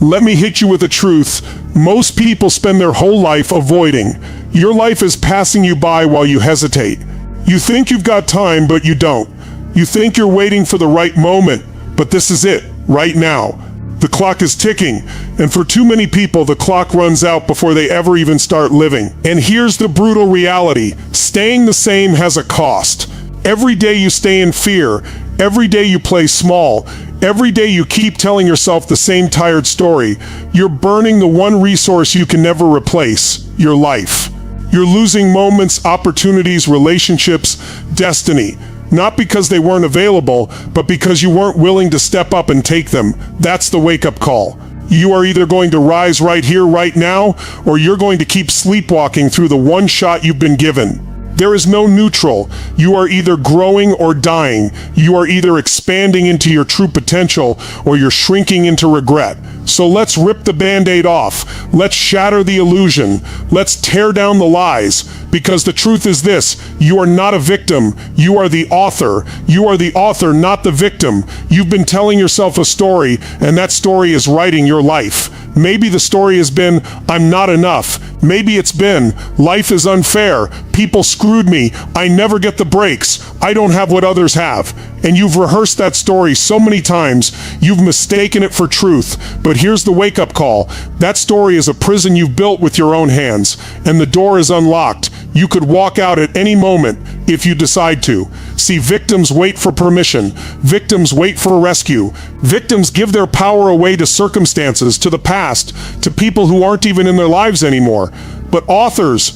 Let me hit you with a truth. Most people spend their whole life avoiding. Your life is passing you by while you hesitate. You think you've got time, but you don't. You think you're waiting for the right moment, but this is it, right now. The clock is ticking, and for too many people, the clock runs out before they ever even start living. And here's the brutal reality. Staying the same has a cost. Every day you stay in fear, every day you play small, every day you keep telling yourself the same tired story, you're burning the one resource you can never replace, your life. You're losing moments, opportunities, relationships, destiny. Not because they weren't available, but because you weren't willing to step up and take them. That's the wake-up call. You are either going to rise right here, right now, or you're going to keep sleepwalking through the one shot you've been given. There is no neutral. You are either growing or dying. You are either expanding into your true potential or you're shrinking into regret. So let's rip the Band-Aid off. Let's shatter the illusion. Let's tear down the lies. Because the truth is this, you are not a victim. You are the author. You are the author, not the victim. You've been telling yourself a story, and that story is writing your life. Maybe the story has been, I'm not enough. Maybe it's been, life is unfair. People screwed me. I never get the breaks. I don't have what others have. And you've rehearsed that story so many times, you've mistaken it for truth. But here's the wake-up call. That story is a prison you've built with your own hands, and the door is unlocked. You could walk out at any moment if you decide to. See, victims wait for permission. Victims wait for rescue. Victims give their power away to circumstances, to the past, to people who aren't even in their lives anymore. But authors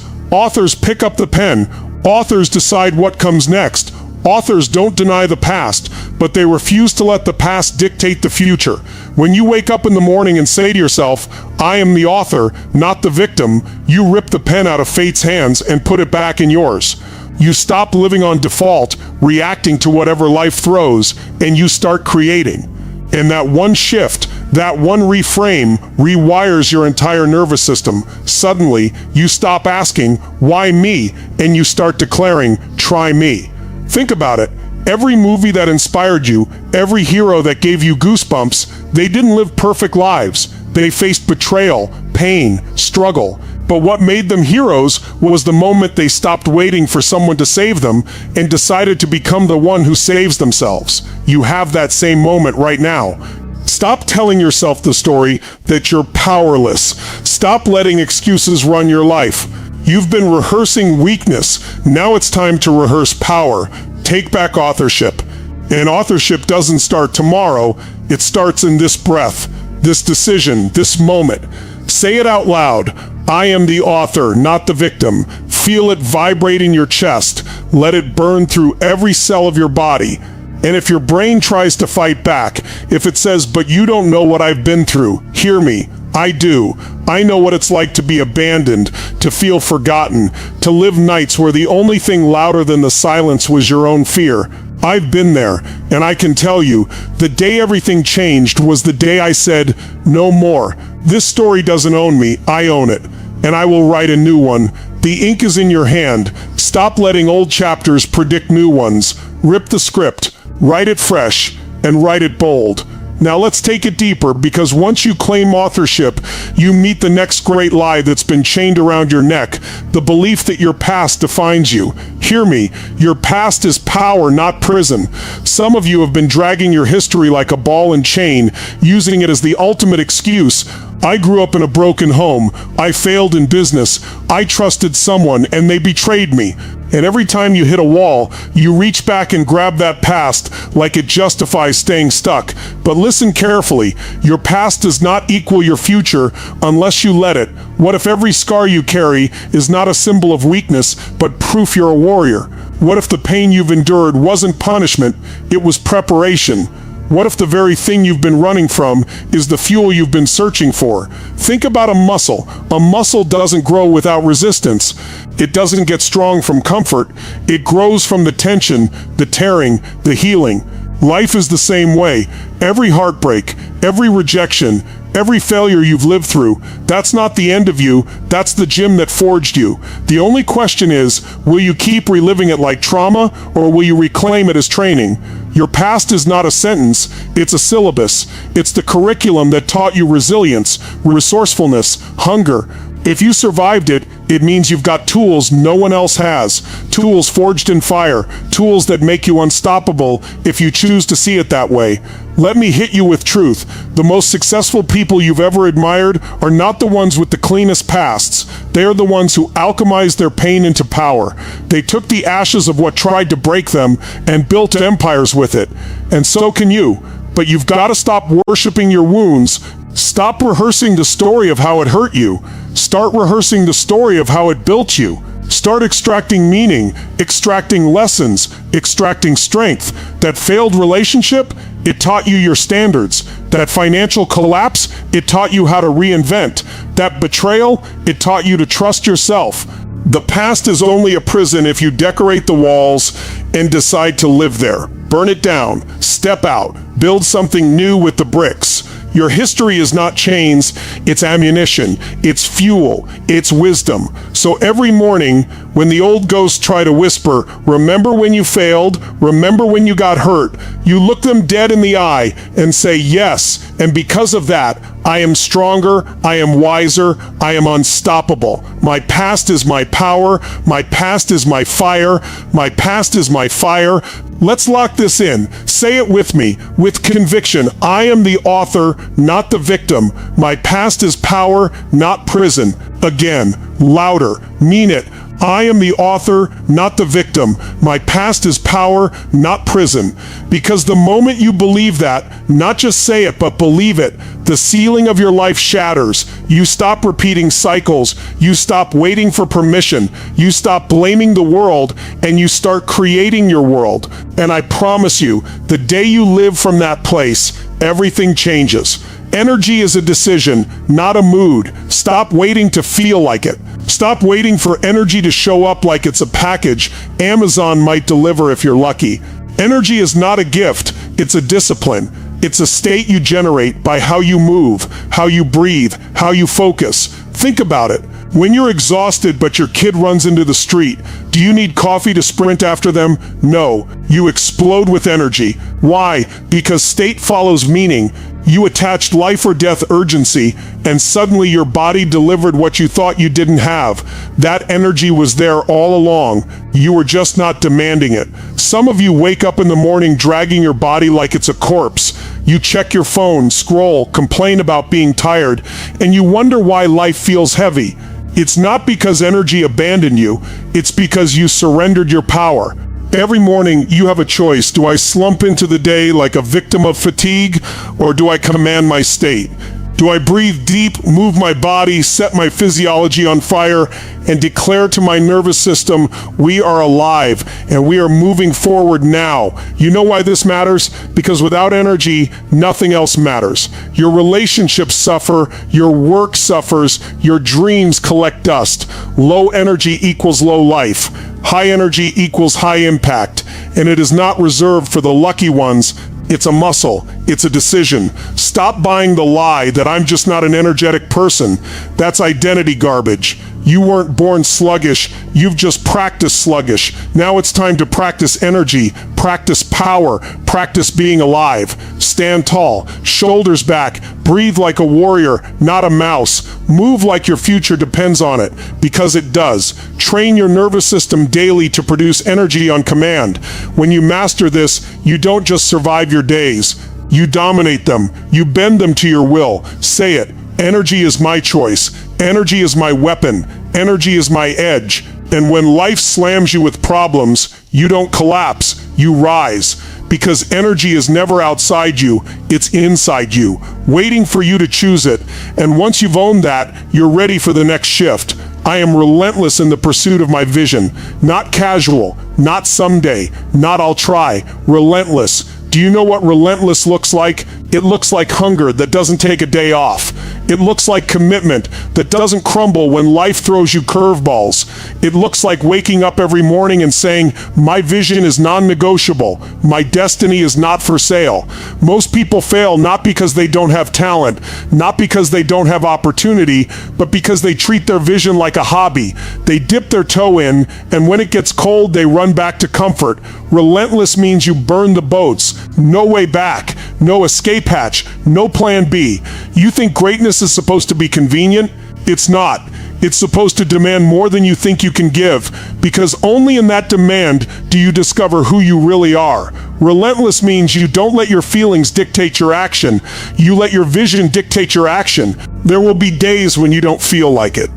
pick up the pen. Authors decide what comes next. Authors don't deny the past, but they refuse to let the past dictate the future. When you wake up in the morning and say to yourself, I am the author, not the victim, you rip the pen out of fate's hands and put it back in yours. You stop living on default, reacting to whatever life throws, and you start creating. And that one shift, that one reframe, rewires your entire nervous system. Suddenly, you stop asking, why me? And you start declaring, try me. Think about it. Every movie that inspired you, every hero that gave you goosebumps, they didn't live perfect lives. They faced betrayal, pain, struggle. But what made them heroes was the moment they stopped waiting for someone to save them and decided to become the one who saves themselves. You have that same moment right now. Stop telling yourself the story that you're powerless. Stop letting excuses run your life. You've been rehearsing weakness. Now it's time to rehearse power. Take back authorship. And authorship doesn't start tomorrow. It starts in this breath, this decision, this moment. Say it out loud. I am the author, not the victim. Feel it vibrate in your chest. Let it burn through every cell of your body. And if your brain tries to fight back, if it says, but you don't know what I've been through, hear me. I do. I know what it's like to be abandoned, to feel forgotten, to live nights where the only thing louder than the silence was your own fear. I've been there, and I can tell you, the day everything changed was the day I said, no more. This story doesn't own me, I own it. And I will write a new one. The ink is in your hand. Stop letting old chapters predict new ones. Rip the script, write it fresh, and write it bold. Now let's take it deeper, because once you claim authorship, you meet the next great lie that's been chained around your neck, the belief that your past defines you. Hear me, your past is power, not prison. Some of you have been dragging your history like a ball and chain, using it as the ultimate excuse. I grew up in a broken home. I failed in business. I trusted someone and they betrayed me. And every time you hit a wall, you reach back and grab that past like it justifies staying stuck. But listen carefully, your past does not equal your future unless you let it. What if every scar you carry is not a symbol of weakness, but proof you're a warrior? What if the pain you've endured wasn't punishment, it was preparation? What if the very thing you've been running from is the fuel you've been searching for? Think about a muscle. A muscle doesn't grow without resistance. It doesn't get strong from comfort. It grows from the tension, the tearing, the healing. Life is the same way. Every heartbreak, every rejection, every failure you've lived through, that's not the end of you, that's the gym that forged you. The only question is, will you keep reliving it like trauma, or will you reclaim it as training? Your past is not a sentence, it's a syllabus. It's the curriculum that taught you resilience, resourcefulness, hunger. If you survived it, it means you've got tools no one else has. Tools forged in fire. Tools that make you unstoppable if you choose to see it that way. Let me hit you with truth. The most successful people you've ever admired are not the ones with the cleanest pasts. They are the ones who alchemized their pain into power. They took the ashes of what tried to break them and built empires with it. And so can you. But you've got to stop worshiping your wounds. Stop rehearsing the story of how it hurt you. Start rehearsing the story of how it built you. Start extracting meaning, extracting lessons, extracting strength. That failed relationship, it taught you your standards. That financial collapse, it taught you how to reinvent. That betrayal, it taught you to trust yourself. The past is only a prison if you decorate the walls and decide to live there. Burn it down, step out, build something new with the bricks. Your history is not chains, it's ammunition, it's fuel, it's wisdom. So every morning, when the old ghosts try to whisper, remember when you failed, remember when you got hurt, you look them dead in the eye and say yes, and because of that, I am stronger, I am wiser, I am unstoppable. My past is my power, my past is my fire, my past is my fire. Let's lock this in. Say it with me, with conviction. I am the author, not the victim. My past is power, not prison. Again, louder, mean it. I am the author, not the victim. My past is power, not prison. Because the moment you believe that, not just say it, but believe it, the ceiling of your life shatters. You stop repeating cycles. You stop waiting for permission. You stop blaming the world, and you start creating your world. And I promise you, the day you live from that place, everything changes. Energy is a decision, not a mood. Stop waiting to feel like it. Stop waiting for energy to show up like it's a package Amazon might deliver if you're lucky. Energy is not a gift, it's a discipline. It's a state you generate by how you move, how you breathe, how you focus. Think about it. When you're exhausted but your kid runs into the street, do you need coffee to sprint after them? No. You explode with energy. Why? Because state follows meaning. You attached life or death urgency, and suddenly your body delivered what you thought you didn't have. That energy was there all along. You were just not demanding it. Some of you wake up in the morning dragging your body like it's a corpse. You check your phone, scroll, complain about being tired, and you wonder why life feels heavy. It's not because energy abandoned you, it's because you surrendered your power. Every morning, you have a choice. Do I slump into the day like a victim of fatigue, or do I command my state? Do I breathe deep, move my body, set my physiology on fire, and declare to my nervous system, we are alive, and we are moving forward now? You know why this matters? Because without energy, nothing else matters. Your relationships suffer, your work suffers, your dreams collect dust. Low energy equals low life. High energy equals high impact, and it is not reserved for the lucky ones. It's a muscle. It's a decision. Stop buying the lie that I'm just not an energetic person. That's identity garbage. You weren't born sluggish. You've just practiced sluggish. Now it's time to practice energy, practice power, practice being alive. Stand tall, shoulders back, breathe like a warrior, not a mouse. Move like your future depends on it, because it does. Train your nervous system daily to produce energy on command. When you master this, you don't just survive your days. You dominate them. You bend them to your will. Say it. Energy is my choice. Energy is my weapon. Energy is my edge. And when life slams you with problems, you don't collapse. You rise. Because energy is never outside you. It's inside you, waiting for you to choose it. And once you've owned that, you're ready for the next shift. I am relentless in the pursuit of my vision. Not casual. Not someday. Not I'll try. Relentless. Do you know what relentless looks like? It looks like hunger that doesn't take a day off. It looks like commitment that doesn't crumble when life throws you curveballs. It looks like waking up every morning and saying, my vision is non-negotiable. My destiny is not for sale. Most people fail not because they don't have talent, not because they don't have opportunity, but because they treat their vision like a hobby. They dip their toe in, and when it gets cold, they run back to comfort. Relentless means you burn the boats. No way back, no escape hatch, no plan B. You think greatness is supposed to be convenient? It's not. It's supposed to demand more than you think you can give, because only in that demand do you discover who you really are. Relentless means you don't let your feelings dictate your action. You let your vision dictate your action. There will be days when you don't feel like it.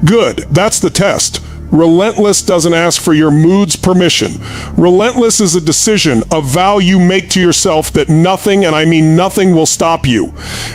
Good, that's the test. Relentless doesn't ask for your mood's permission. Relentless is a decision, a vow you make to yourself that nothing, and I mean nothing, will stop you.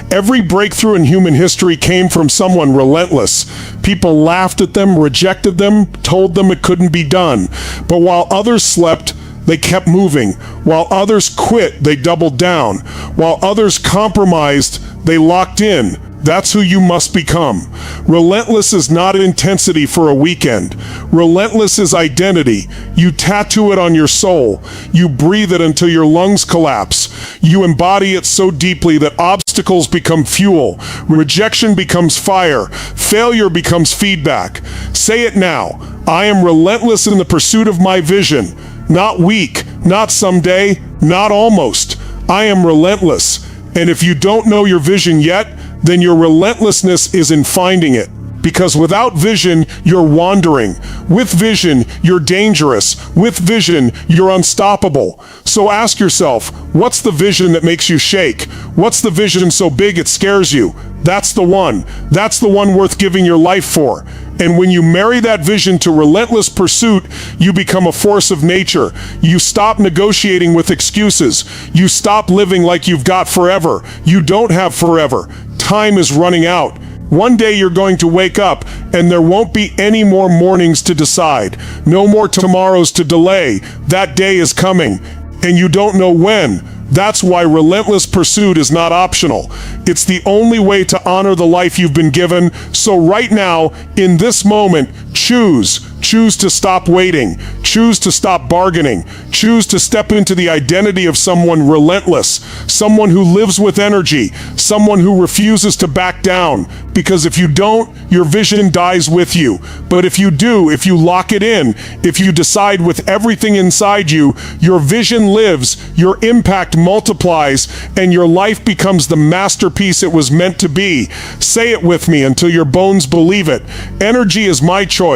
Every breakthrough in human history came from someone relentless. People laughed at them, rejected them, told them it couldn't be done. But while others slept, they kept moving. While others quit, they doubled down. While others compromised, they locked in. That's who you must become. Relentless is not intensity for a weekend. Relentless is identity. You tattoo it on your soul. You breathe it until your lungs collapse. You embody it so deeply that obstacles become fuel. Rejection becomes fire. Failure becomes feedback. Say it now. I am relentless in the pursuit of my vision. Not weak, not someday, not almost. I am relentless. And if you don't know your vision yet, then your relentlessness is in finding it. Because without vision, you're wandering. With vision, you're dangerous. With vision, you're unstoppable. So ask yourself, what's the vision that makes you shake? What's the vision so big it scares you? That's the one. That's the one worth giving your life for. And when you marry that vision to relentless pursuit, you become a force of nature. You stop negotiating with excuses. You stop living like you've got forever. You don't have forever. Time is running out. One day you're going to wake up and there won't be any more mornings to decide. No more tomorrows to delay. That day is coming, and you don't know when. That's why relentless pursuit is not optional. It's the only way to honor the life you've been given. So right now, in this moment, choose. Choose to stop waiting. Choose to stop bargaining. Choose to step into the identity of someone relentless, someone who lives with energy, someone who refuses to back down. Because if you don't, your vision dies with you. But if you do, if you lock it in, if you decide with everything inside you, your vision lives, your impact multiplies, and your life becomes the masterpiece it was meant to be. Say it with me until your bones believe it. Energy is my choice.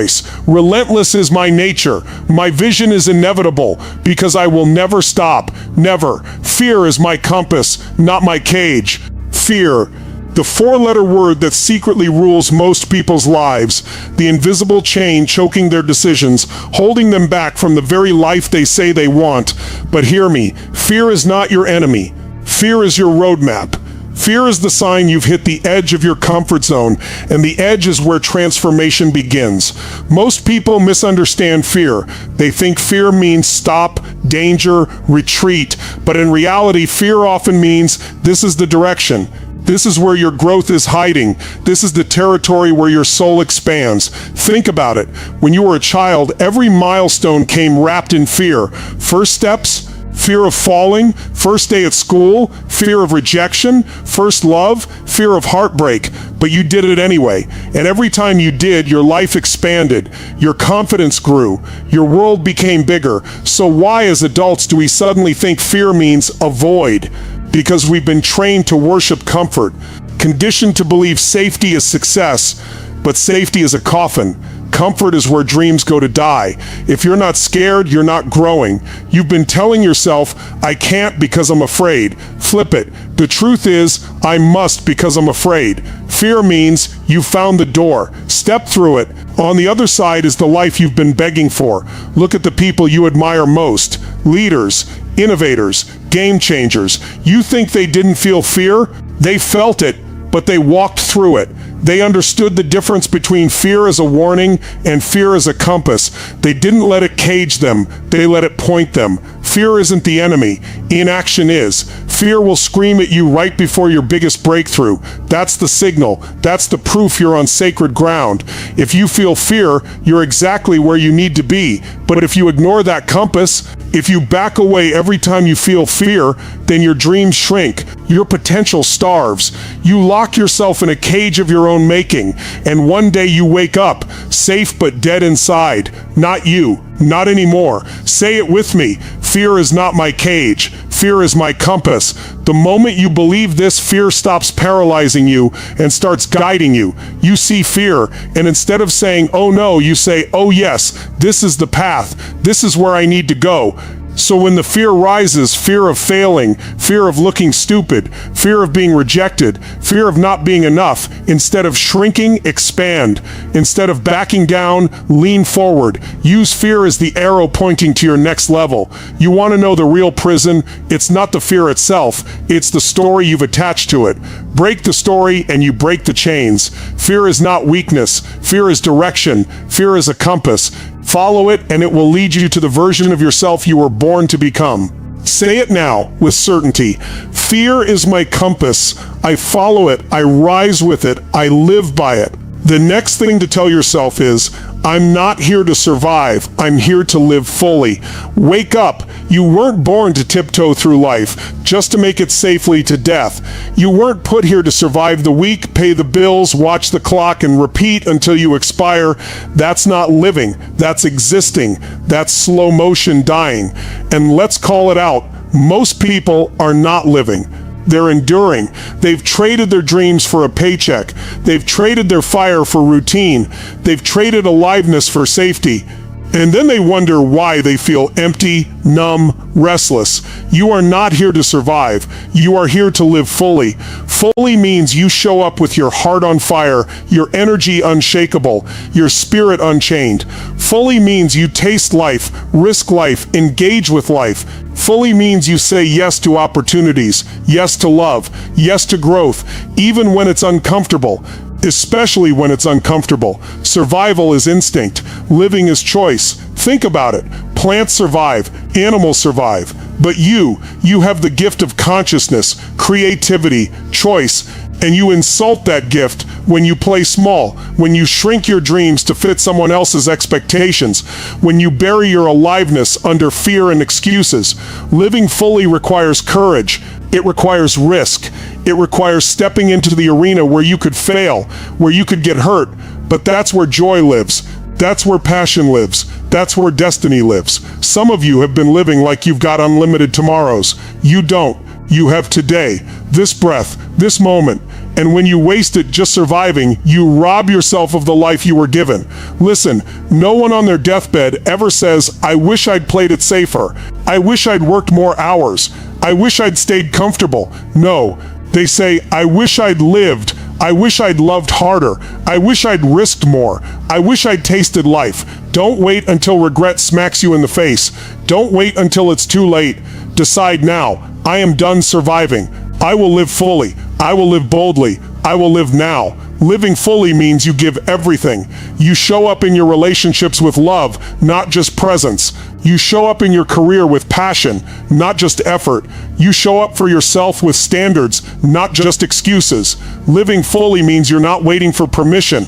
Relentless is my nature. My vision is inevitable because I will never stop. Never. Fear is my compass, not my cage. Fear. The four-letter word that secretly rules most people's lives, the invisible chain choking their decisions, holding them back from the very life they say they want. But hear me, fear is not your enemy. Fear is your roadmap. Fear is the sign you've hit the edge of your comfort zone, and the edge is where transformation begins. Most people misunderstand fear. They think fear means stop, danger, retreat, but in reality, fear often means this is the direction. This is where your growth is hiding. This is the territory where your soul expands. Think about it. When you were a child, every milestone came wrapped in fear. First steps, fear of falling. First day at school, fear of rejection. First love, fear of heartbreak. But you did it anyway. And every time you did, your life expanded. Your confidence grew. Your world became bigger. So why, as adults, do we suddenly think fear means avoid? Because we've been trained to worship comfort, conditioned to believe safety is success, but safety is a coffin. Comfort is where dreams go to die. If you're not scared, you're not growing. You've been telling yourself, I can't because I'm afraid. Flip it. The truth is, I must because I'm afraid. Fear means you found the door. Step through it. On the other side is the life you've been begging for. Look at the people you admire most. Leaders, innovators, game changers. You think they didn't feel fear? They felt it, but they walked through it. They understood the difference between fear as a warning and fear as a compass. They didn't let it cage them. They let it point them. Fear isn't the enemy. Inaction is. Fear will scream at you right before your biggest breakthrough. That's the signal. That's the proof you're on sacred ground. If you feel fear, you're exactly where you need to be. But if you ignore that compass, if you back away every time you feel fear, then your dreams shrink. Your potential starves. You lock yourself in a cage of your own making, and one day you wake up, safe but dead inside. Not you. Not anymore. Say it with me. Fear is not my cage. Fear is my compass. The moment you believe this, fear stops paralyzing you and starts guiding you. You see fear, and instead of saying, "Oh no," you say, "Oh yes, this is the path. This is where I need to go." So when the fear rises, fear of failing, fear of looking stupid, fear of being rejected, fear of not being enough, instead of shrinking, expand. Instead of backing down, lean forward. Use fear as the arrow pointing to your next level. You want to know the real prison? It's not the fear itself, it's the story you've attached to it. Break the story and you break the chains. Fear is not weakness. Fear is direction. Fear is a compass. Follow it and it will lead you to the version of yourself you were born to become. Say it now with certainty. Fear is my compass. I follow it. I rise with it. I live by it. The next thing to tell yourself is, I'm not here to survive. I'm here to live fully. Wake up. You weren't born to tiptoe through life, just to make it safely to death. You weren't put here to survive the week, pay the bills, watch the clock, and repeat until you expire. That's not living. That's existing. That's slow motion dying. And let's call it out. Most people are not living. They're enduring. They've traded their dreams for a paycheck. They've traded their fire for routine. They've traded aliveness for safety. And then they wonder why they feel empty, numb, restless. You are not here to survive. You are here to live fully. Fully means you show up with your heart on fire, your energy unshakable, your spirit unchained. Fully means you taste life, risk life, engage with life. Fully means you say yes to opportunities, yes to love, yes to growth, even when it's uncomfortable. Especially when it's uncomfortable. Survival is instinct. Living is choice. Think about it. Plants survive. Animals survive. But you have the gift of consciousness, creativity, choice, and you insult that gift when you play small, when you shrink your dreams to fit someone else's expectations, when you bury your aliveness under fear and excuses. Living fully requires courage. It requires risk. It requires stepping into the arena where you could fail, where you could get hurt, but that's where joy lives. That's where passion lives. That's where destiny lives. Some of you have been living like you've got unlimited tomorrows. You don't. You have today, this breath, this moment. And when you waste it just surviving, you rob yourself of the life you were given. Listen, no one on their deathbed ever says, I wish I'd played it safer. I wish I'd worked more hours. I wish I'd stayed comfortable. No, they say, I wish I'd lived. I wish I'd loved harder. I wish I'd risked more. I wish I'd tasted life. Don't wait until regret smacks you in the face. Don't wait until it's too late. Decide now. I am done surviving. I will live fully. I will live boldly. I will live now. Living fully means you give everything. You show up in your relationships with love, not just presence. You show up in your career with passion, not just effort. You show up for yourself with standards, not just excuses. Living fully means you're not waiting for permission.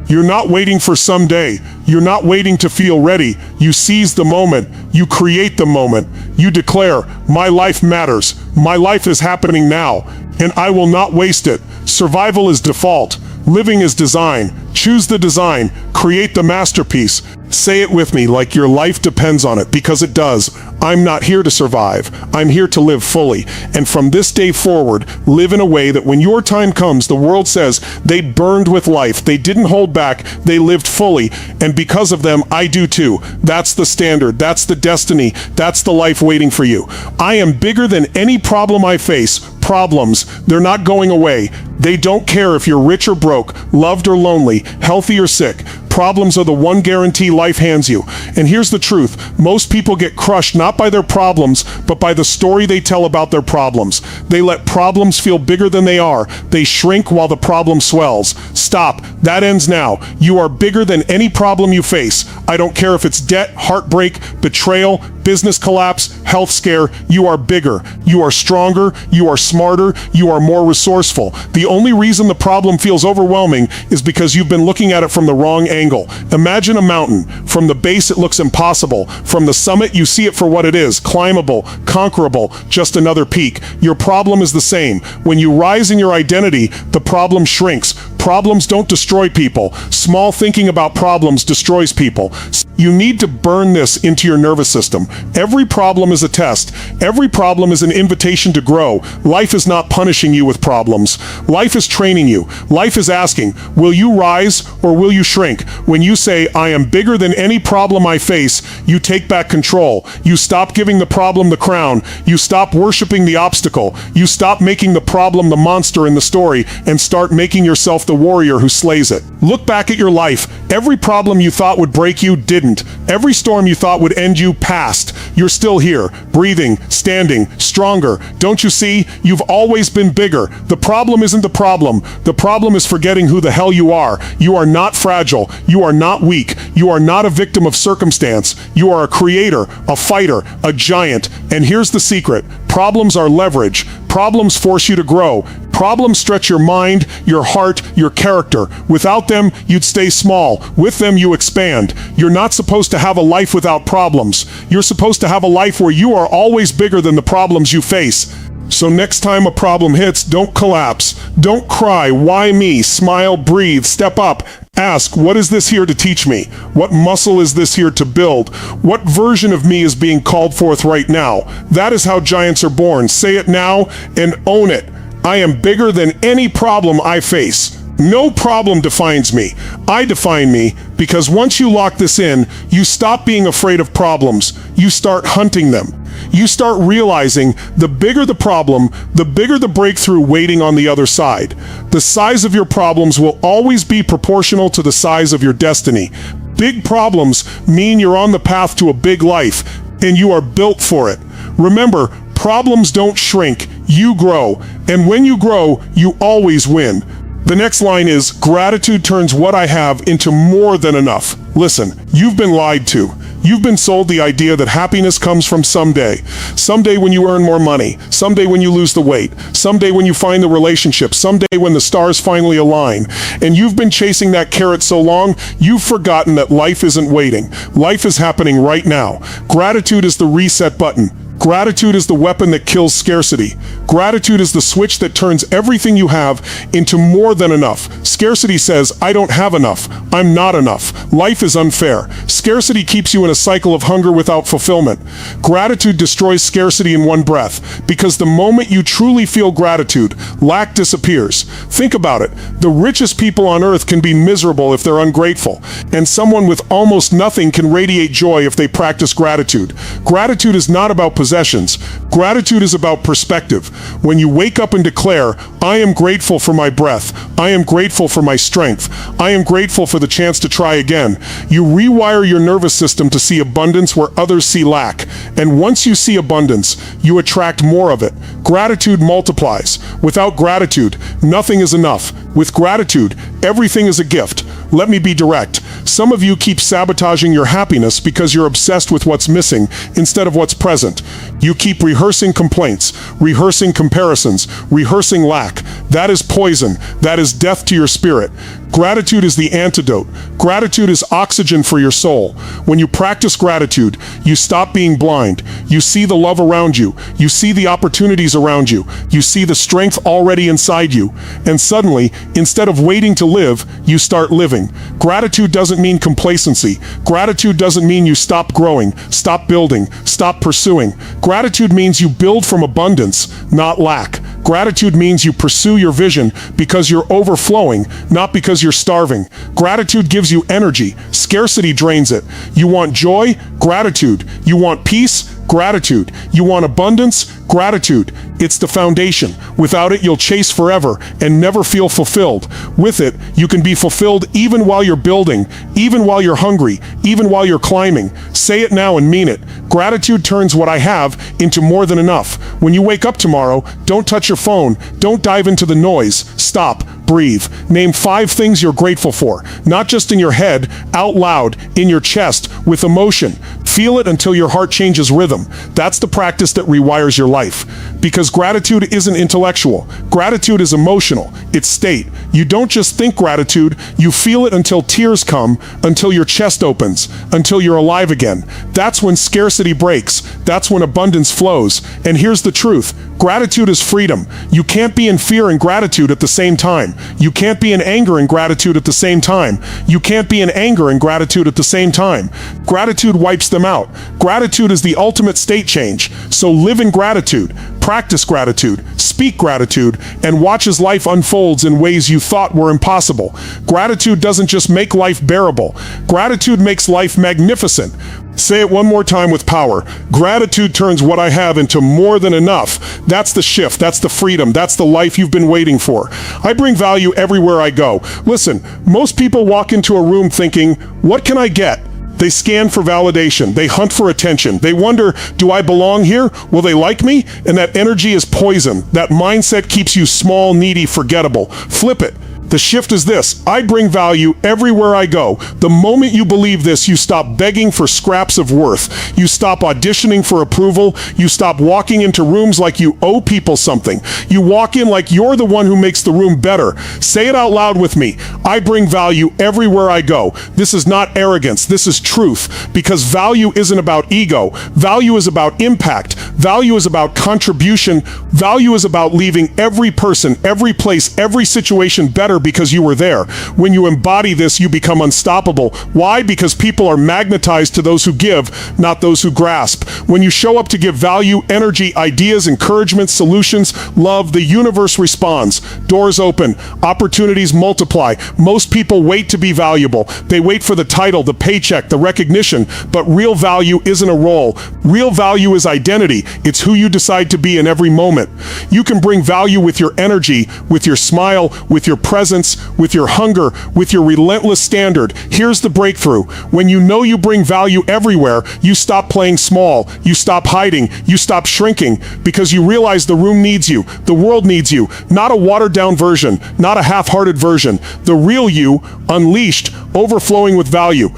You're not waiting for someday. You're not waiting to feel ready. You seize the moment. You create the moment. You declare, my life matters. My life is happening now, and I will not waste it. Survival is default. Living is design. Choose the design. Create the masterpiece. Say it with me like your life depends on it, because it does. I'm not here to survive. I'm here to live fully. And from this day forward, live in a way that when your time comes, the world says they burned with life. They didn't hold back. They lived fully. And because of them, I do too. That's the standard. That's the destiny. That's the life waiting for you. I am bigger than any problem I face. Problems, they're not going away. They don't care if you're rich or broke, loved or lonely, healthy or sick. Problems are the one guarantee life hands you. And here's the truth. Most people get crushed not by their problems, but by the story they tell about their problems. They let problems feel bigger than they are. They shrink while the problem swells. Stop. That ends now. You are bigger than any problem you face. I don't care if it's debt, heartbreak, betrayal, business collapse, health scare. You are bigger. You are stronger. You are smarter. You are more resourceful. The only reason the problem feels overwhelming is because you've been looking at it from the wrong angle. Imagine a mountain. From the base it looks impossible. From the summit you see it for what it is, climbable, conquerable, just another peak. Your problem is the same. When you rise in your identity, the problem shrinks. Problems don't destroy people. Small thinking about problems destroys people. You need to burn this into your nervous system. Every problem is a test. Every problem is an invitation to grow. Life is not punishing you with problems. Life is training you. Life is asking, will you rise or will you shrink? When you say, I am bigger than any problem I face, you take back control. You stop giving the problem the crown. You stop worshiping the obstacle. You stop making the problem the monster in the story and start making yourself the warrior who slays it. Look back at your life. Every problem you thought would break you didn't. Every storm you thought would end you passed. You're still here, breathing, standing, stronger. Don't you see? You've always been bigger. The problem isn't the problem. The problem is forgetting who the hell you are. You are not fragile. You are not weak. You are not a victim of circumstance. You are a creator, a fighter, a giant. And here's the secret. Problems are leverage. Problems force you to grow. Problems stretch your mind, your heart, your character. Without them, you'd stay small. With them, you expand. You're not supposed to have a life without problems. You're supposed to have a life where you are always bigger than the problems you face. So next time a problem hits, don't collapse. Don't cry, why me? Smile, breathe, step up. Ask, what is this here to teach me? What muscle is this here to build? What version of me is being called forth right now? That is how giants are born. Say it now and own it. I am bigger than any problem I face. No problem defines me. I define me because once you lock this in, you stop being afraid of problems. You start hunting them. You start realizing the bigger the problem, the bigger the breakthrough waiting on the other side. The size of your problems will always be proportional to the size of your destiny. Big problems mean you're on the path to a big life, and you are built for it. Remember, problems don't shrink, you grow. And when you grow, you always win. The next line is, gratitude turns what I have into more than enough. Listen, you've been lied to. You've been sold the idea that happiness comes from someday. Someday when you earn more money. Someday when you lose the weight. Someday when you find the relationship. Someday when the stars finally align. And you've been chasing that carrot so long, you've forgotten that life isn't waiting. Life is happening right now. Gratitude is the reset button. Gratitude is the weapon that kills scarcity. Gratitude is the switch that turns everything you have into more than enough. Scarcity says, I don't have enough. I'm not enough. Life is unfair. Scarcity keeps you in a cycle of hunger without fulfillment. Gratitude destroys scarcity in one breath, because the moment you truly feel gratitude, lack disappears. Think about it. The richest people on earth can be miserable if they're ungrateful, and someone with almost nothing can radiate joy if they practice gratitude. Gratitude is not about possessions. Gratitude is about perspective. When you wake up and declare, I am grateful for my breath. I am grateful for my strength. I am grateful for the chance to try again. You rewire your nervous system to see abundance where others see lack. And once you see abundance, you attract more of it. Gratitude multiplies. Without gratitude, nothing is enough. With gratitude, everything is a gift. Let me be direct. Some of you keep sabotaging your happiness because you're obsessed with what's missing instead of what's present. You keep rehearsing complaints, rehearsing comparisons, rehearsing lack. That is poison. That is death to your spirit. Gratitude is the antidote. Gratitude is oxygen for your soul. When you practice gratitude, you stop being blind. You see the love around you. You see the opportunities around you. You see the strength already inside you. And suddenly, instead of waiting to live, you start living. Gratitude doesn't mean complacency. Gratitude doesn't mean you stop growing, stop building, stop pursuing. Gratitude means you build from abundance, not lack. Gratitude means you pursue your vision because you're overflowing, not because you're starving. Gratitude gives you energy. Scarcity drains it. You want joy? Gratitude. You want peace? Gratitude. You want abundance? Gratitude. It's the foundation. Without it, you'll chase forever and never feel fulfilled. With it, you can be fulfilled even while you're building, even while you're hungry, even while you're climbing. Say it now and mean it. Gratitude turns what I have into more than enough. When you wake up tomorrow, don't touch your phone. Don't dive into the noise. Stop. Breathe. Name 5 things you're grateful for. Not just in your head, out loud, in your chest, with emotion. Feel it until your heart changes rhythm. That's the practice that rewires your life. Because gratitude isn't intellectual. Gratitude is emotional. It's state. You don't just think gratitude, you feel it until tears come, until your chest opens, until you're alive again. That's when scarcity breaks. That's when abundance flows. And here's the truth. Gratitude is freedom. You can't be in fear and gratitude at the same time. You can't be in anger and gratitude at the same time. You can't be in anger and gratitude at the same time. Gratitude wipes them out. Gratitude is the ultimate state change. So live in gratitude, practice gratitude, speak gratitude, and watch as life unfolds in ways you thought were impossible. Gratitude doesn't just make life bearable. Gratitude makes life magnificent. Say it one more time with power. Gratitude turns what I have into more than enough. That's the shift. That's the freedom. That's the life you've been waiting for. I bring value everywhere I go. Listen, most people walk into a room thinking, what can I get? They scan for validation. They hunt for attention. They wonder, do I belong here? Will they like me? And that energy is poison. That mindset keeps you small, needy, forgettable. Flip it. The shift is this: I bring value everywhere I go. The moment you believe this, you stop begging for scraps of worth. You stop auditioning for approval. You stop walking into rooms like you owe people something. You walk in like you're the one who makes the room better. Say it out loud with me. I bring value everywhere I go. This is not arrogance. This is truth. Because value isn't about ego. Value is about impact. Value is about contribution. Value is about leaving every person, every place, every situation better because you were there. When you embody this, you become unstoppable. Why? Because people are magnetized to those who give, not those who grasp. When you show up to give value, energy, ideas, encouragement, solutions, love, the universe responds. Doors open. Opportunities multiply. Most people wait to be valuable. They wait for the title, the paycheck, the recognition. But real value isn't a role. Real value is identity. It's who you decide to be in every moment. You can bring value with your energy, with your smile, with your presence, with your hunger, with your relentless standard. Here's the breakthrough. When you know you bring value everywhere, you stop playing small, you stop hiding, you stop shrinking, because you realize the room needs you, the world needs you, not a watered-down version, not a half-hearted version, the real you, unleashed, overflowing with value.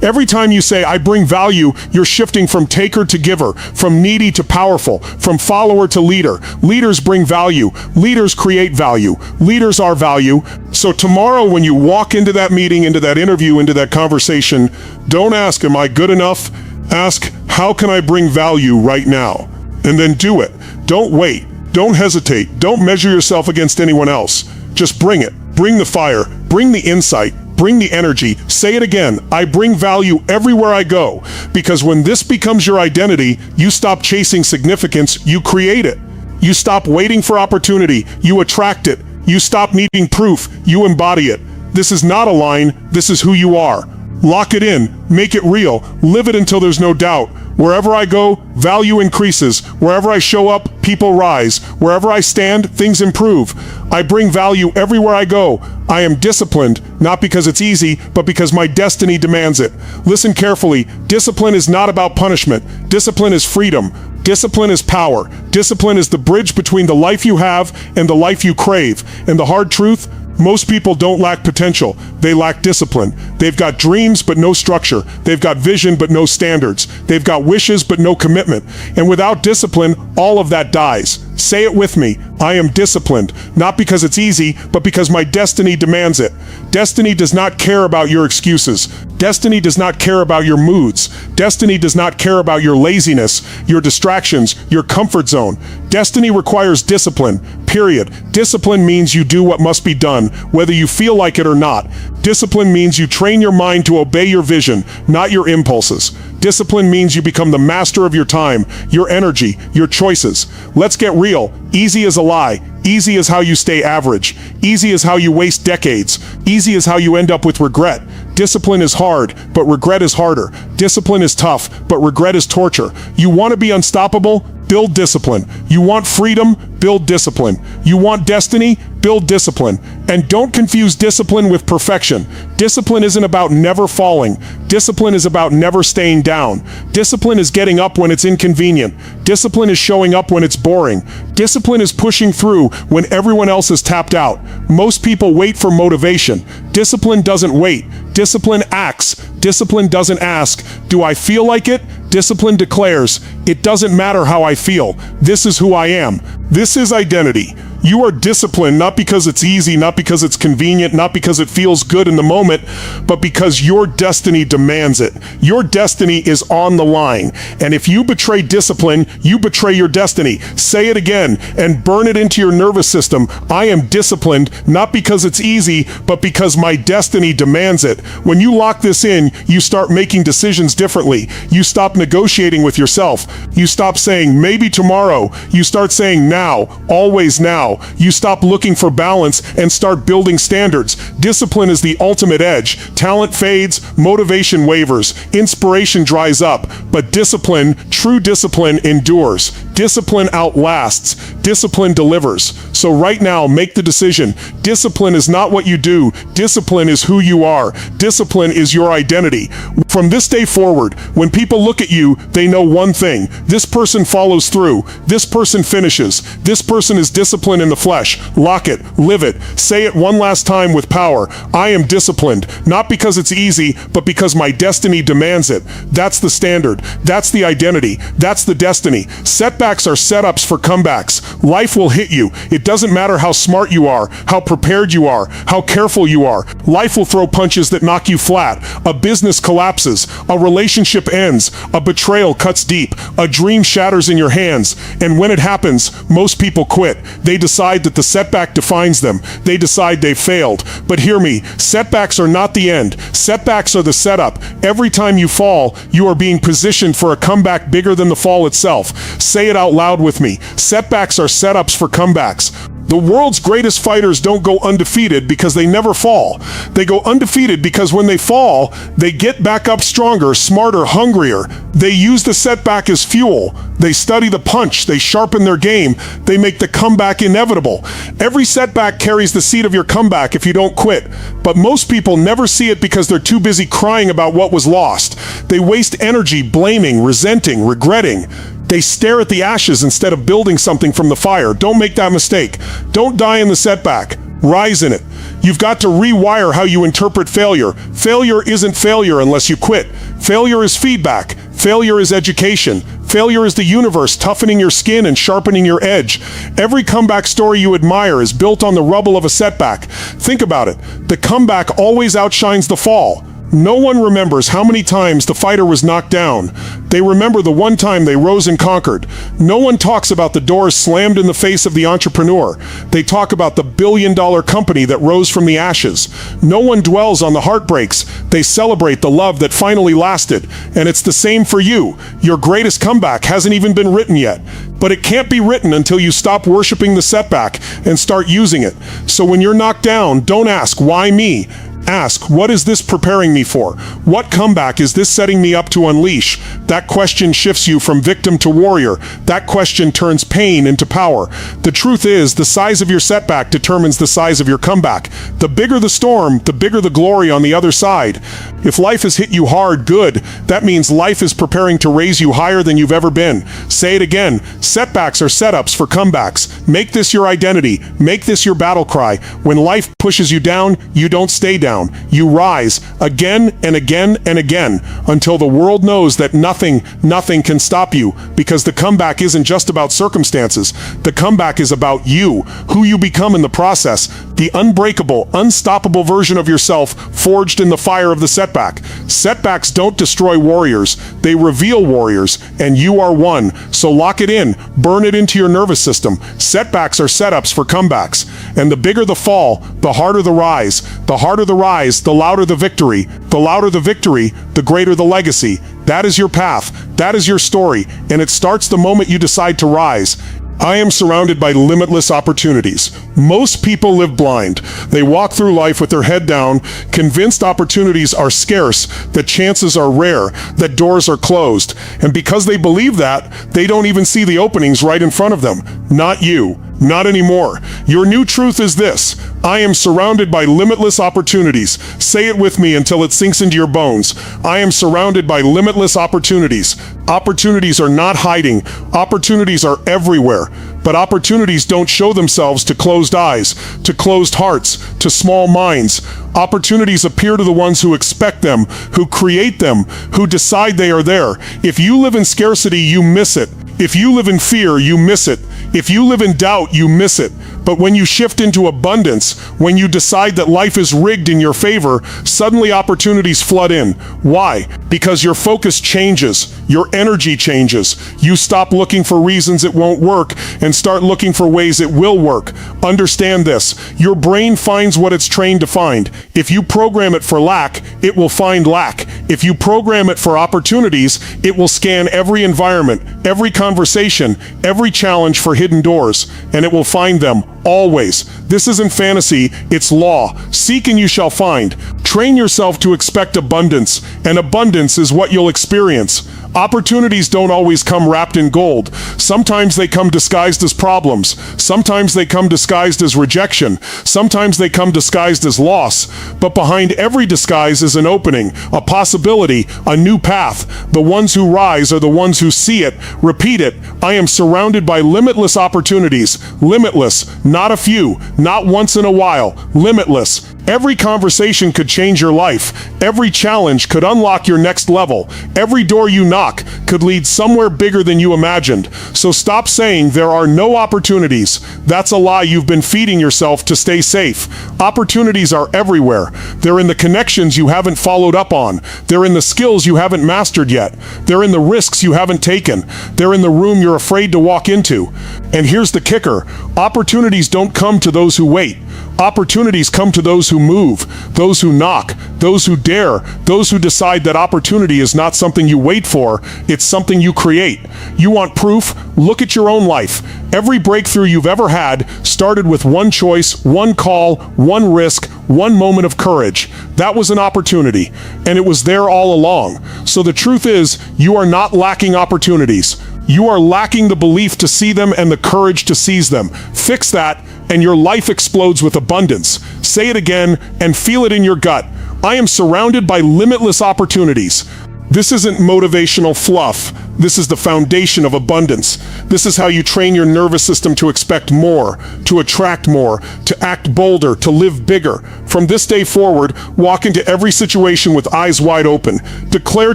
Every time you say, I bring value, you're shifting from taker to giver, from needy to powerful, from follower to leader. Leaders bring value. Leaders create value. Leaders are value. So tomorrow when you walk into that meeting, into that interview, into that conversation, don't ask, am I good enough? Ask, how can I bring value right now? And then do it. Don't wait. Don't hesitate. Don't measure yourself against anyone else. Just bring it. Bring the fire. Bring the insight. Bring the energy. Say it again. I bring value everywhere I go. Because when this becomes your identity, you stop chasing significance, you create it. You stop waiting for opportunity, you attract it. You stop needing proof, you embody it. This is not a line, this is who you are. Lock it in, make it real, live it until there's no doubt. Wherever I go, value increases. Wherever I show up, people rise. Wherever I stand, things improve. I bring value everywhere I go. I am disciplined, not because it's easy, but because my destiny demands it. Listen carefully. Discipline is not about punishment. Discipline is freedom. Discipline is power. Discipline is the bridge between the life you have and the life you crave. And the hard truth, most people don't lack potential. They lack discipline. They've got dreams but no structure. They've got vision but no standards. They've got wishes but no commitment. And without discipline, all of that dies. Say it with me. I am disciplined, not because it's easy, but because my destiny demands it. Destiny does not care about your excuses. Destiny does not care about your moods. Destiny does not care about your laziness, your distractions, your comfort zone. Destiny requires discipline, period. Discipline means you do what must be done, whether you feel like it or not. Discipline means you train your mind to obey your vision, not your impulses. Discipline means you become the master of your time, your energy, your choices. Let's get real. Easy is a lie. Easy is how you stay average. Easy is how you waste decades. Easy is how you end up with regret. Discipline is hard, but regret is harder. Discipline is tough, but regret is torture. You want to be unstoppable? Build discipline. You want freedom? Build discipline. You want destiny? Build discipline. And don't confuse discipline with perfection. Discipline isn't about never falling. Discipline is about never staying down. Discipline is getting up when it's inconvenient. Discipline is showing up when it's boring. Discipline is pushing through when everyone else is tapped out. Most people wait for motivation. Discipline doesn't wait. Discipline acts. Discipline doesn't ask, do I feel like it? Discipline declares, it doesn't matter how I feel. This is who I am. This is identity. You are disciplined not because it's easy, not because it's convenient, not because it feels good in the moment, but because your destiny demands it. Your destiny is on the line. And if you betray discipline, you betray your destiny. Say it again and burn it into your nervous system. I am disciplined not because it's easy, but because my destiny demands it. When you lock this in, you start making decisions differently. You stop negotiating with yourself. You stop saying maybe tomorrow. You start saying now, always now. You stop looking for balance and start building standards. Discipline is the ultimate edge. Talent fades, motivation wavers, inspiration dries up, but discipline, true discipline, endures. Discipline outlasts. Discipline delivers. So right now, make the decision. Discipline is not what you do. Discipline is who you are. Discipline is your identity. From this day forward, when people look at you, they know one thing. This person follows through. This person finishes. This person is disciplined in the flesh. Lock it. Live it. Say it one last time with power. I am disciplined, not because it's easy, but because my destiny demands it. That's the standard. That's the identity. That's the destiny. Setbacks are setups for comebacks. Life will hit you. It doesn't matter how smart you are, how prepared you are, how careful you are. Life will throw punches that knock you flat. A business collapses. A relationship ends. A betrayal cuts deep. A dream shatters in your hands. And when it happens, most people quit. They decide that the setback defines them. They decide they failed. But hear me, setbacks are not the end. Setbacks are the setup. Every time you fall, you are being positioned for a comeback bigger than the fall itself. Say it out loud with me. Setbacks are setups for comebacks. The world's greatest fighters don't go undefeated because they never fall. They go undefeated because when they fall, they get back up stronger, smarter, hungrier. They use the setback as fuel. They study the punch. They sharpen their game. They make the comeback inevitable. Every setback carries the seed of your comeback if you don't quit. But most people never see it because they're too busy crying about what was lost. They waste energy blaming, resenting, regretting. They stare at the ashes instead of building something from the fire. Don't make that mistake. Don't die in the setback. Rise in it. You've got to rewire how you interpret failure. Failure isn't failure unless you quit. Failure is feedback. Failure is education. Failure is the universe toughening your skin and sharpening your edge. Every comeback story you admire is built on the rubble of a setback. Think about it. The comeback always outshines the fall. No one remembers how many times the fighter was knocked down. They remember the one time they rose and conquered. No one talks about the doors slammed in the face of the entrepreneur. They talk about the billion-dollar company that rose from the ashes. No one dwells on the heartbreaks. They celebrate the love that finally lasted. And it's the same for you. Your greatest comeback hasn't even been written yet. But it can't be written until you stop worshiping the setback and start using it. So when you're knocked down, don't ask, why me? Ask, what is this preparing me for? What comeback is this setting me up to unleash? That question shifts you from victim to warrior. That question turns pain into power. The truth is, the size of your setback determines the size of your comeback. The bigger the storm, the bigger the glory on the other side. If life has hit you hard, good. That means life is preparing to raise you higher than you've ever been. Say it again. Setbacks are setups for comebacks. Make this your identity. Make this your battle cry. When life pushes you down, you don't stay down. You rise again and again and again until the world knows that nothing can stop you, because the comeback isn't just about circumstances. The comeback is about you, who you become in the process, the unbreakable, unstoppable version of yourself forged in the fire of the setback. Setbacks don't destroy warriors. They reveal warriors, and you are one. So lock it in. Burn it into your nervous system. Setbacks are setups for comebacks. And the bigger the fall, the harder the rise. The harder the rise, the louder the victory. The louder the victory, the greater the legacy. That is your path. That is your story. And it starts the moment you decide to rise. I am surrounded by limitless opportunities. Most people live blind. They walk through life with their head down, convinced opportunities are scarce, that chances are rare, that doors are closed. And because they believe that, they don't even see the openings right in front of them. Not you. Not anymore. Your new truth is this: I am surrounded by limitless opportunities. Say it with me until it sinks into your bones. I am surrounded by limitless opportunities. Opportunities are not hiding. Opportunities are everywhere. But opportunities don't show themselves to closed eyes, to closed hearts, to small minds. Opportunities appear to the ones who expect them, who create them, who decide they are there. If you live in scarcity, you miss it. If you live in fear, you miss it. If you live in doubt, you miss it. But when you shift into abundance, when you decide that life is rigged in your favor, suddenly opportunities flood in. Why? Because your focus changes, your energy changes. You stop looking for reasons it won't work and start looking for ways it will work. Understand this: your brain finds what it's trained to find. If you program it for lack, it will find lack. If you program it for opportunities, it will scan every environment, every conversation, every challenge for hidden doors, and it will find them. Always. This isn't fantasy, it's law. Seek and you shall find. Train yourself to expect abundance, and abundance is what you'll experience. Opportunities don't always come wrapped in gold. Sometimes they come disguised as problems. Sometimes they come disguised as rejection. Sometimes they come disguised as loss. But behind every disguise is an opening, a possibility, a new path. The ones who rise are the ones who see it. Repeat it: I am surrounded by limitless opportunities. Limitless. Not a few. Not once in a while. Limitless. Every conversation could change your life. Every challenge could unlock your next level. Every door you knock could lead somewhere bigger than you imagined. So stop saying there are no opportunities. That's a lie you've been feeding yourself to stay safe. Opportunities are everywhere. They're in the connections you haven't followed up on. They're in the skills you haven't mastered yet. They're in the risks you haven't taken. They're in the room you're afraid to walk into. And here's the kicker: opportunities don't come to those who wait. Opportunities come to those who move, those who knock, those who dare, those who decide that opportunity is not something you wait for, it's something you create. You want proof? Look at your own life. Every breakthrough you've ever had started with one choice, one call, one risk, one moment of courage. That was an opportunity, and it was there all along. So the truth is, you are not lacking opportunities. You are lacking the belief to see them and the courage to seize them. Fix that, and your life explodes with abundance. Say it again and feel it in your gut: I am surrounded by limitless opportunities. This isn't motivational fluff. This is the foundation of abundance. This is how you train your nervous system to expect more, to attract more, to act bolder, to live bigger. From this day forward, walk into every situation with eyes wide open. Declare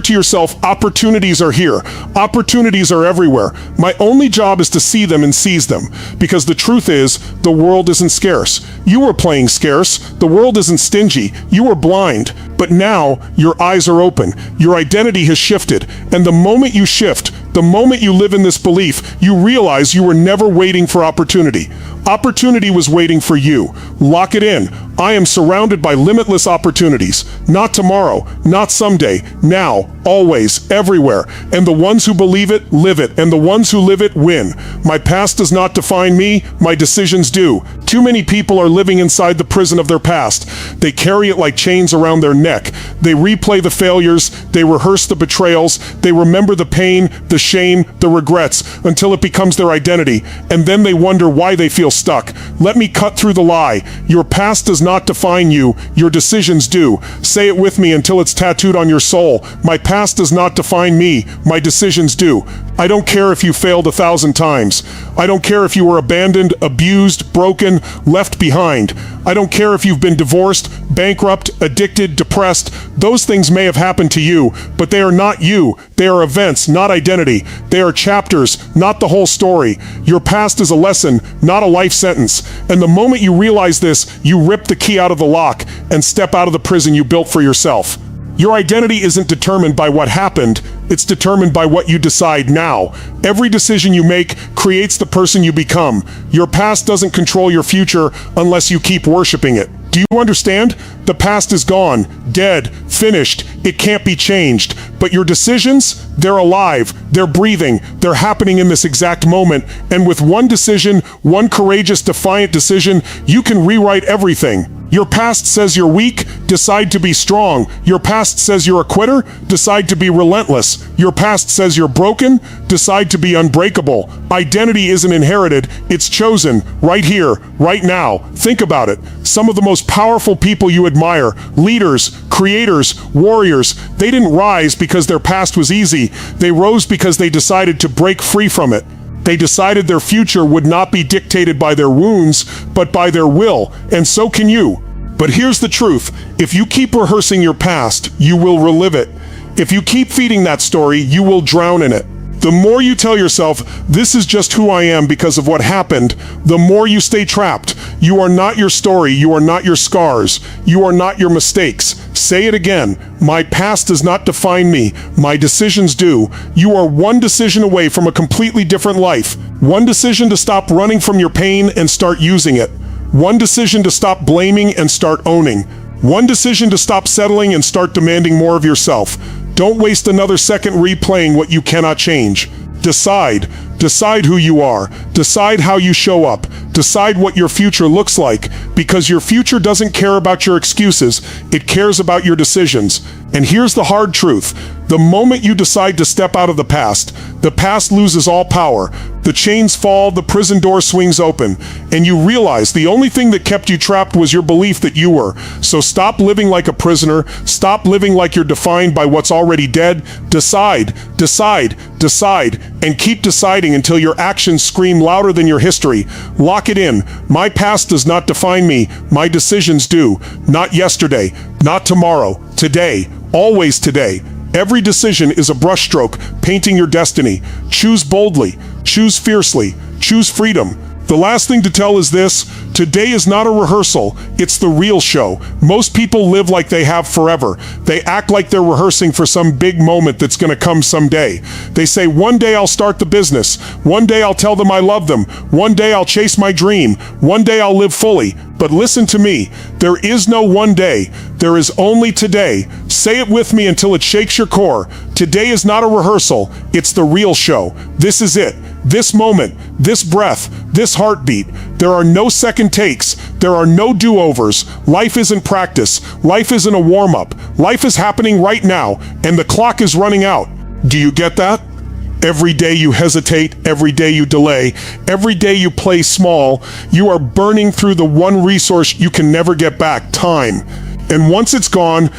to yourself, opportunities are here. Opportunities are everywhere. My only job is to see them and seize them. Because the truth is, the world isn't scarce. You were playing scarce. The world isn't stingy. You were blind. But now, your eyes are open. Your identity has shifted. And the moment you shift, the moment you live in this belief, you realize you were never waiting for opportunity. Opportunity was waiting for you. Lock it in. I am surrounded by limitless opportunities. Not tomorrow, not someday, now, always, everywhere. And the ones who believe it, live it. And the ones who live it, win. My past does not define me, my decisions do. Too many people are living inside the prison of their past. They carry it like chains around their neck. They replay the failures, they rehearse the betrayals, they remember the pain, the shame, the regrets, until it becomes their identity. And then they wonder why they feel stuck. Let me cut through the lie. Your past does not define you, your decisions do. Say it with me until it's tattooed on your soul. My past does not define me, my decisions do. I don't care if you failed 1,000 times. I don't care if you were abandoned, abused, broken, left behind. I don't care if you've been divorced, bankrupt, addicted, depressed. Those things may have happened to you, but they are not you. They are events, not identity. They are chapters, not the whole story. Your past is a lesson, not a life sentence. And the moment you realize this, you rip the key out of the lock and step out of the prison you built for yourself. Your identity isn't determined by what happened, it's determined by what you decide now. Every decision you make creates the person you become. Your past doesn't control your future unless you keep worshiping it. Do you understand? The past is gone, dead, finished, it can't be changed. But your decisions, they're alive, they're breathing, they're happening in this exact moment. And with one decision, one courageous, defiant decision, you can rewrite everything. Your past says you're weak, decide to be strong. Your past says you're a quitter, decide to be relentless. Your past says you're broken, decide to be unbreakable. Identity isn't inherited, it's chosen, right here, right now. Think about it. Some of the most powerful people you admire, leaders, creators, warriors, they didn't rise because their past was easy. They rose because they decided to break free from it. They decided their future would not be dictated by their wounds, but by their will, and so can you. But here's the truth. If you keep rehearsing your past, you will relive it. If you keep feeding that story, you will drown in it. The more you tell yourself, this is just who I am because of what happened, the more you stay trapped. You are not your story, you are not your scars, you are not your mistakes. Say it again. My past does not define me, my decisions do. You are one decision away from a completely different life. One decision to stop running from your pain and start using it. One decision to stop blaming and start owning. One decision to stop settling and start demanding more of yourself. Don't waste another second replaying what you cannot change. Decide. Decide who you are. Decide how you show up. Decide what your future looks like, because your future doesn't care about your excuses, it cares about your decisions. And here's the hard truth. The moment you decide to step out of the past loses all power. The chains fall, the prison door swings open, and you realize the only thing that kept you trapped was your belief that you were. So stop living like a prisoner, stop living like you're defined by what's already dead. Decide, decide, decide, and keep deciding until your actions scream louder than your history. Lock it in. My past does not define me, my decisions do. Not yesterday, not tomorrow, today, always today. Every decision is a brushstroke painting your destiny. Choose boldly, choose fiercely, choose freedom. The last thing to tell is this: today is not a rehearsal, it's the real show. Most people live like they have forever. They act like they're rehearsing for some big moment that's gonna come someday. They say, one day I'll start the business, one day I'll tell them I love them, one day I'll chase my dream, one day I'll live fully. But listen to me, there is no one day, there is only today. Say it with me until it shakes your core. Today is not a rehearsal, it's the real show. This is it. This moment, this breath, this heartbeat. There are no second takes. There are no do-overs. Life isn't practice. Life isn't a warm-up. Life is happening right now, and the clock is running out. Do you get that? Every day you hesitate, every day you delay, every day you play small, you are burning through the one resource you can never get back: time. And once it's gone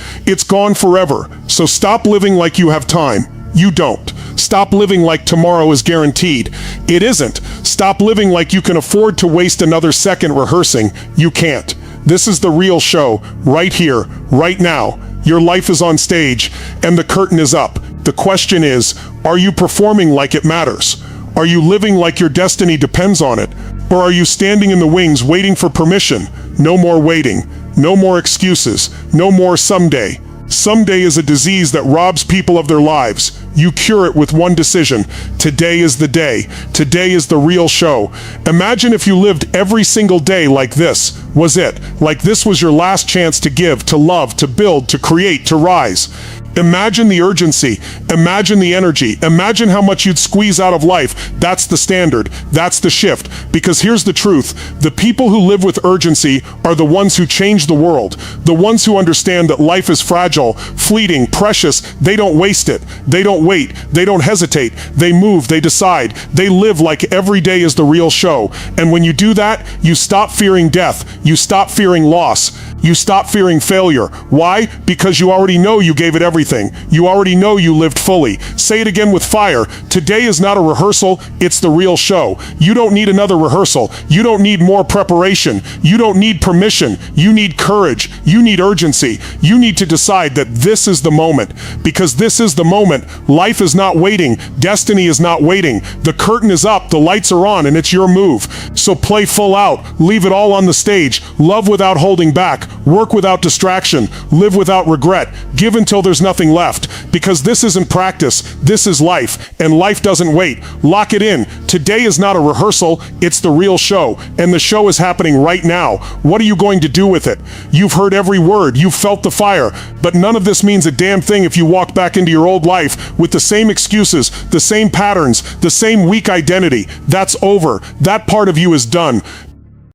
forever. So stop living like you have time. You don't. Stop living like tomorrow is guaranteed. It isn't. Stop living like you can afford to waste another second rehearsing. You can't. This is the real show, right here, right now. Your life is on stage, and the curtain is up. The question is, are you performing like it matters? Are you living like your destiny depends on it? Or are you standing in the wings waiting for permission? No more waiting. No more excuses. No more someday. Someday is a disease that robs people of their lives. You cure it with one decision. Today is the day. Today is the real show. Imagine if you lived every single day like this was it. Like this was your last chance to give, to love, to build, to create, to rise. Imagine the urgency. Imagine the energy. Imagine how much you'd squeeze out of life. That's the standard. That's the shift. Because here's the truth. The people who live with urgency are the ones who change the world. The ones who understand that life is fragile, fleeting, precious. They don't waste it. They don't wait. They don't hesitate. They move. They decide. They live like every day is the real show. And when you do that, you stop fearing death. You stop fearing loss. You stop fearing failure. Why? Because you already know you gave it everything. You already know you lived fully. Say it again with fire. Today is not a rehearsal, it's the real show. You don't need another rehearsal. You don't need more preparation. You don't need permission. You need courage. You need urgency. You need to decide that this is the moment. Because this is the moment. Life is not waiting. Destiny is not waiting. The curtain is up, the lights are on, and it's your move. So play full out. Leave it all on the stage. Love without holding back. work without distraction, live without regret, give until there's nothing left. Because this isn't practice, this is life, and life doesn't wait. Lock it in. Today is not a rehearsal, it's the real show, and the show is happening right now. What are you going to do with it? You've heard every word, you've felt the fire, but none of this means a damn thing if you walk back into your old life with the same excuses, the same patterns, the same weak identity. That's over. That part of you is done.